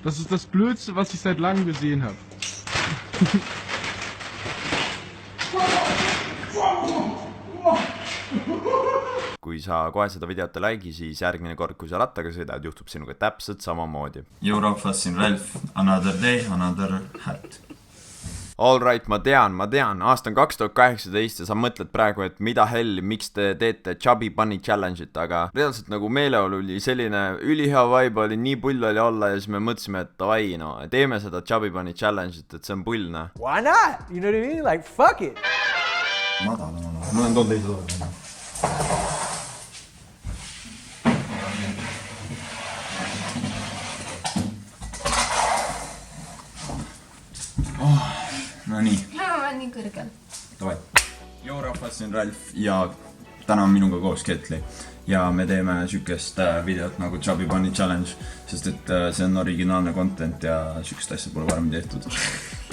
Das ist das Blödste, was ich seit langem gesehen habe. Kui sa kohe seda videot ei like'i, siis järgmine kord, kui sa rattaga sõidad, juhtub sinuga täpselt samamoodi. Yo rahvas, siin Ralf. Another day, another hat. Alright, ma tean, aasta on 2018 ja sa mõtled praegu, et mida helli, miks te teete Chubby Bunny Challenge'it, aga reaalselt nagu meeleolu oli selline ülihea vibe, oli nii pull oli olla ja siis me mõtlesime, et davai, no, teeme seda Chubby Bunny Challenge'it, et see on pullne. Why not? You know what I mean? Like, fuck it. Madal. Ma olen toon teise toon. No nii. No, ma olen nii kõrgel. Davai. Joo rahvas, siin Ralf ja täna on minuga koos Ketli. Ja me teeme sükest videot nagu Chubby Bunny Challenge, sest et see on originaalne content ja sükest asja pole varem tehtud.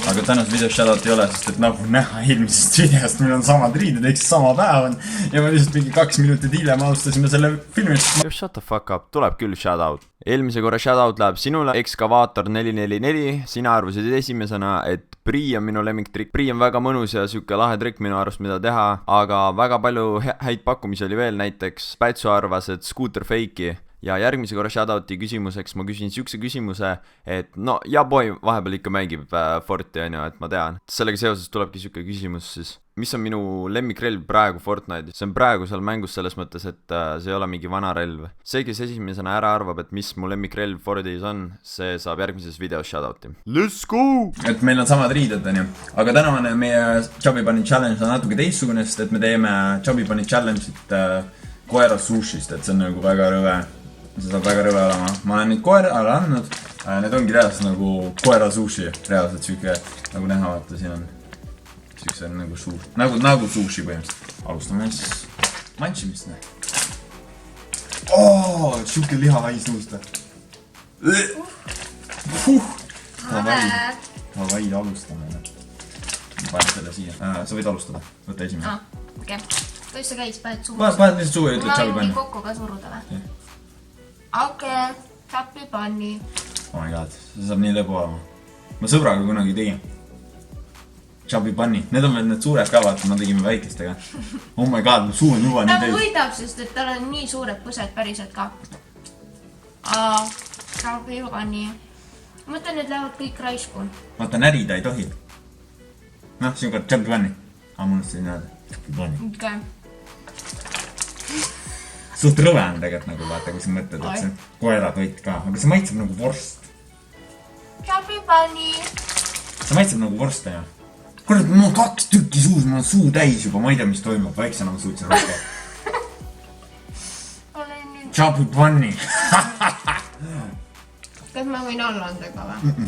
Aga tänas videos shoutout ei ole, sest et nagu näha eelmisest videost, meil on samad riided, eks sama päev on. Ja me lihtsalt mingi 2 minutit hiljem alustasime selle filmist. Shut the fuck up, tuleb küll shoutout. Eelmise korra shoutout läheb sinule, Excavator 444, sina arvasid esimesena, et Prii on minu lemmiktrikk. Prii on väga mõnus ja süke lahe trikk minu arust, mida teha, aga väga palju häid pakkumisi oli veel, näiteks Pätsu arvas, et Scooter fake'i. Ja järgmise korra shoutouti küsimuseks ma küsin sükse küsimuse, et no, ja boy vahepeal ikka mängib Forti, on ju, et ma tean. Sellega seoses tulebki süke küsimus siis. Mis on minu lemmikrelv praegu Fortnite'is? See on praegu seal mängus selles mõttes, et see ei ole mingi vana relv. See, kes esimesena ära arvab, et mis mu lemmikrelv Fortis on, see saab järgmises videos shoutouti. Let's go! Et meil on samad riided, on ju. Aga tänavane meie Chubby Bunny Challenge on natuke teistsugune, sest et me teeme Chubby Bunny Challenge'it koera sushist, et see on nagu väga rõve. See saab väga rõve olema. Ma olen neid koerale andnud. Need ongi reaalselt nagu koera sushi. Reaalselt süke, nagu näha vaata, siin on sükse nagu sushi. Nagu sushi põhimõtteliselt. Alustame siis manchimist. Süke liha hais nuust. Davai, alustame. Ma panen selle siia. Sa võid alustada. Võta esimene. Okei. Kuidas sa käis? Paned suu? Paned lihtsalt suu ja ütled Chubby Bunny. Ma võin kokku ka suruda või? Okei, Chubby Bunny. Oh my god, see saab nii lõbu olema. Ma sõbraga kunagi tegin Chubby Bunny. Need on veel need suured ka, vaata, ma tegime väikestega. Oh my god, mu suu on juba nii ta täis. võidab, sest et tal on nii suured põsed päriselt ka. Chubby Bunny. Ma mõtlen, need lähevad kõik raisku. Vaata, närida ei tohi. Noh, siin on Chubby Bunny. Aga ma unustasin öelda. Chubby Bunny. Okei. Suht rõve on tegelikult nagu, vaata, kui sa mõtled, et see on koeratoit ka. Aga see maitseb nagu vorst. Chubby Bunny. See maitseb nagu vorst, on ju. Kurat, mul on 2 tükki suus, mul on suu täis juba, ma ei tea, mis toimub. Väiksena ma suutsin rohkem. Chubby Bunny. Kas ma võin alla anda ka või?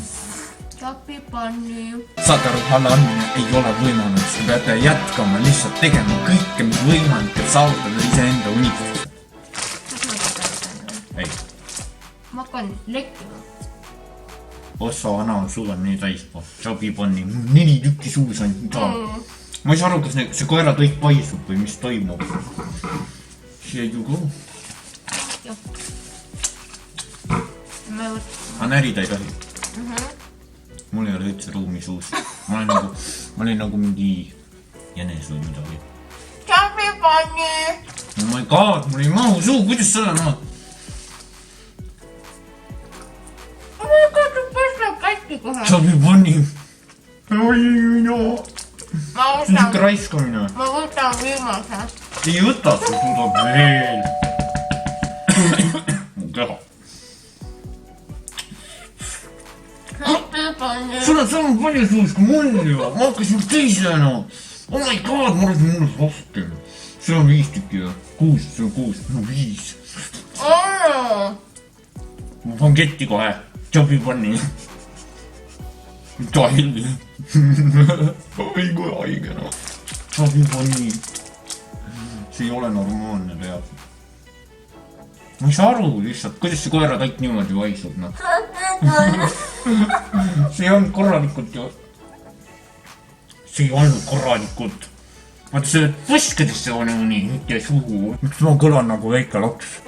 Chubby Bunny. Saate aru, alla andmine ei ole võimalik. Te peate jätkama, lihtsalt tegema kõike, mis võimalik, et saavutada iseenda unistus. Ei. Ma hakkan lekkima. Ossa vana suu on nii täis. Chubby Bunny. 4 tükki suus on. Ma ei saa aru, kas see koeratoit paisub või mis toimub. Here you go. Aga närida ei tohi. Mul ei ole üldse ruumi suus. Ma olin nagu mingi jänes või midagi. Chubby Bunny. Oh my god, mul ei mahu suu. Kuidas selle maad? Chubby Bunny. Oi, no. Ma Niisugune raiskamine. Ma võtan viimase. Ei võta, sa suudab veel. Mu keha. Sul on palju suus kui mul juba. Ma hakkasin teisena. Oh my god, ma olen mulle rohkem. See on 5 tükki või? 6, see on 6. No 5. Ma panen ketti kohe. Chubby Bunny. Mida hilli? Oi kui haige no. Chubby Bunny. See ei ole normaalne peab. Ma ei saa aru lihtsalt, kuidas see koeratoit niimoodi vaisub no. See ei olnud korralikult ju. See ei olnud korralikult. Vaata see põskedesse on ju nii, mitte suhu. Miks ma kõlan nagu väike laps?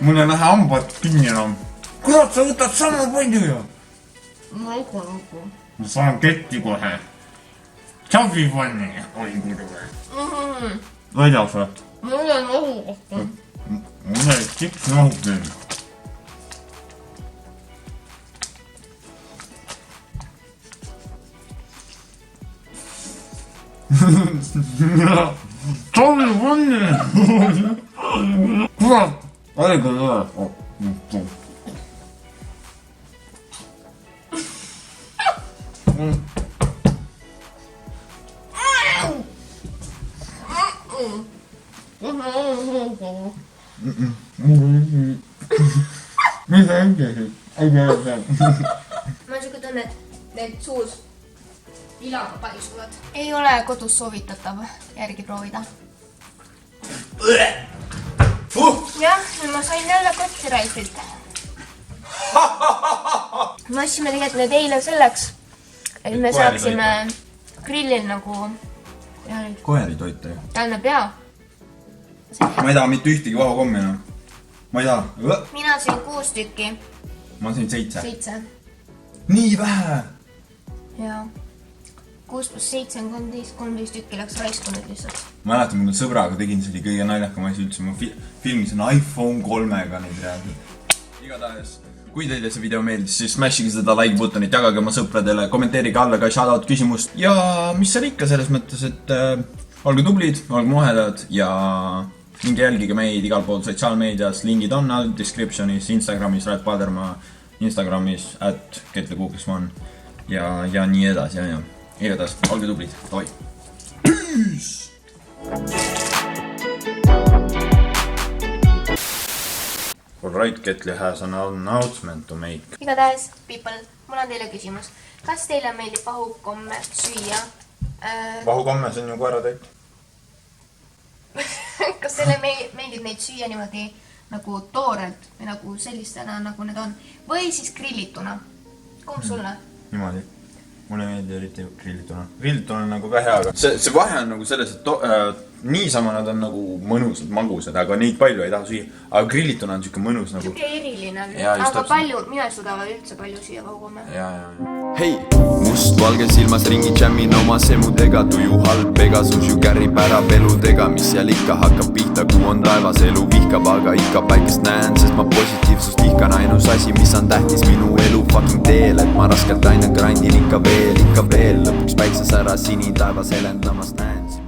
Mul ei lähe hambad kinni enam. kurat, sa võtad sama palju ju. ma ikka nagu. Ma saan ketti kohe. Chubby Bunny. Oi, kuule. Väljas või? Mul on ohukasta. Mul on tips nohutud. Chubby Bunny. Kurat. Aega ei ole. Mida endiselt? Ma on siuke tunne, et need suus vilaga paisuvad. Ei ole kodus soovitatav järgi proovida. Jah, ma sain jälle kotiraifilt. Me ostsime tegelikult need eile selleks, et me saaksime grillil nagu Koeri toita ju. tähendab jaa. Ma ei taha mitte ühtegi vahukommi enam. Ma ei taha. Mina sain 6 tükki. Ma sain 7. 7. Nii vähe! Jaa. 6 + 7 on 13 tükki läks raisku nüüd lihtsalt. Ma mäletan, kui ma sõbraga tegin, see oli kõige naljakam asi üldse. Ma filmisin iPhone 3-ga neid reaalselt. Igatahes, kui teile see video meeldis, siis smashige seda like buttonit, jagage oma sõpradele, kommenteerige alla ka shoutout küsimust. Ja mis seal ikka selles mõttes, et olge tublid, olge muhedad ja minge jälgige meid igal pool sotsiaalmeedias. Lingid on all descriptionis, Instagramis, Red Padermaa, Instagramis, @ketlekuukesman ja nii edasi ja. Igatahes, olge tublid. Davai. Peace! Alright, Ketli has an announcement to make. Igatahes, people, mul on teile küsimus. Kas teile meeldib vahukomme süüa? Vahukomme, see on ju koeratoit. Kas teile meeldib neid süüa niimoodi nagu toorelt või nagu sellistena, nagu need on? Või siis grillituna? Kumb sulle? Niimoodi. Mulle meeldib eriti grillituna. Grillituna on nagu ka hea, aga see vahe on nagu selles, et niisama nad on nagu mõnusad, magusad, aga neid palju ei taha süüa. Aga grillituna on siuke mõnus nagu... Siuke eriline. Jaa, just aga täpselt. palju, mina ei suuda üldse palju süüa vahukomme. hei , mustvalge silmas ringi jammin oma semudega , tuju halb Pegasus ju kärrib ära peludega , mis seal ikka hakkab pihta , kuhu on taevas elu vihkab , aga ikka päikest näen , sest ma positiivsust ihkan , ainus asi , mis on tähtis minu elu fucking teel , et ma raskelt aina grindin ikka veel , lõpuks päikses ära sinitaevas helendamas näen .